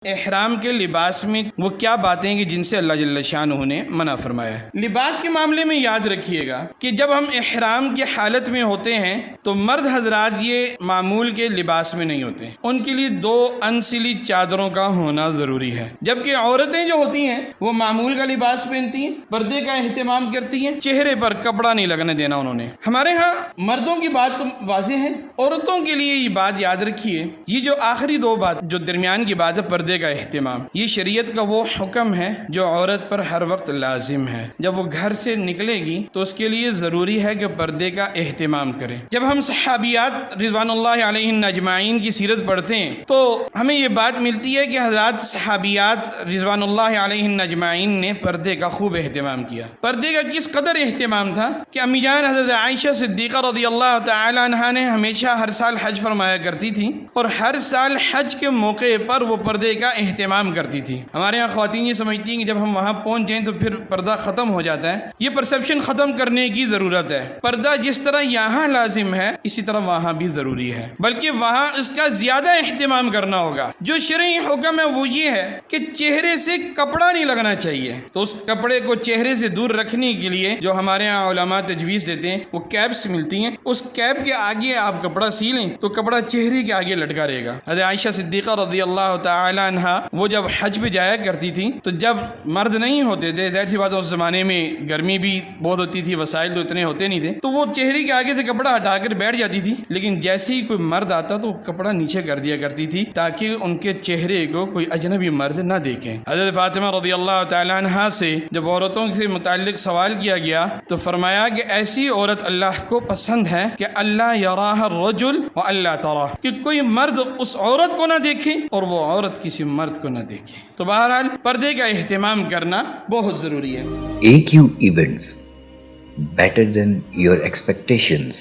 احرام کے لباس میں وہ کیا باتیں کہ جن سے اللہ جل شانہ نے منع فرمایا ہے۔ لباس کے معاملے میں یاد رکھیے گا کہ جب ہم احرام کی حالت میں ہوتے ہیں تو مرد حضرات یہ معمول کے لباس میں نہیں ہوتے، ان کے لیے 2 انسلی چادروں کا ہونا ضروری ہے، جبکہ عورتیں جو ہوتی ہیں وہ معمول کا لباس پہنتی ہیں، پردے کا اہتمام کرتی ہیں، چہرے پر کپڑا نہیں لگنے دینا انہوں نے۔ ہمارے ہاں مردوں کی بات تو واضح ہے، عورتوں کے لیے یہ بات یاد رکھیے، یہ جو آخری 2 بات جو درمیان کی بات ہے پردے کا اہتمام، یہ شریعت کا وہ حکم ہے جو عورت پر ہر وقت لازم ہے۔ جب وہ گھر سے نکلے گی تو اس کے لیے ضروری ہے کہ پردے کا اہتمام کرے۔ جب ہم صحابیات رضوان اللہ علیہن اجمعین کی سیرت پڑھتے ہیں تو ہمیں یہ بات ملتی ہے کہ حضرات صحابیات رضوان اللہ علیہن اجمعین نے پردے کا خوب اہتمام کیا۔ پردے کا کس قدر اہتمام تھا کہ امی جان حضرت عائشہ صدیقہ رضی اللہ تعالی عنہا نے ہمیشہ ہر سال حج فرمایا کرتی تھی، اور ہر سال حج کے موقع پر وہ پردے کا اہتمام کرتی تھی۔ ہمارے یہاں خواتین یہ سمجھتی ہیں کہ جب ہم وہاں پہنچ جائیں تو پھر پردہ ختم ہو جاتا ہے، یہ پرسیپشن ختم کرنے کی ضرورت ہے۔ پردہ جس طرح یہاں لازم ہے اسی طرح وہاں بھی ضروری ہے، بلکہ وہاں اس کا زیادہ اہتمام کرنا ہوگا۔ جو شرعی حکم ہے وہ یہ ہے کہ چہرے سے کپڑا نہیں لگنا چاہیے، تو اس کپڑے کو چہرے سے دور رکھنے کے لیے جو ہمارے یہاں علماء تجویز دیتے ہیں وہ کیپس ملتی ہیں، اس کیپ کے آگے آپ کپڑا سی لیں تو کپڑا چہرے کے آگے لٹکا رہے گا۔ حضرت عائشہ صدیقہ رضی اللہ تعالی عنہا وہ جب حج پہ جایا کرتی تھی تو جب مرد نہیں ہوتے تھے، ظاہر سی بات اس زمانے میں گرمی بھی بہت ہوتی تھی، وسائل تو اتنے ہوتے نہیں تھے، تو وہ چہرے کے آگے سے کپڑا ہٹا کر بیٹھ جاتی تھی، لیکن جیسے ہی کوئی مرد آتا تو کپڑا نیچے کر دیا کرتی تھی تاکہ ان کے چہرے کو کوئی اجنبی مرد نہ دیکھیں۔ حضرت فاطمہ رضی اللہ تعالی عنہا سے جب عورتوں سے متعلق سوال کیا گیا تو فرمایا کہ ایسی عورت اللہ کو پسند ہے کہ اللہ یراہ الرجل و اللہ تراہ، کہ کوئی مرد اس عورت کو نہ دیکھے اور وہ عورت کسی مرد کو نہ دیکھے۔ تو بہرحال پردے کا اہتمام کرنا بہت ضروری ہے۔ AQ Events, better than your expectations.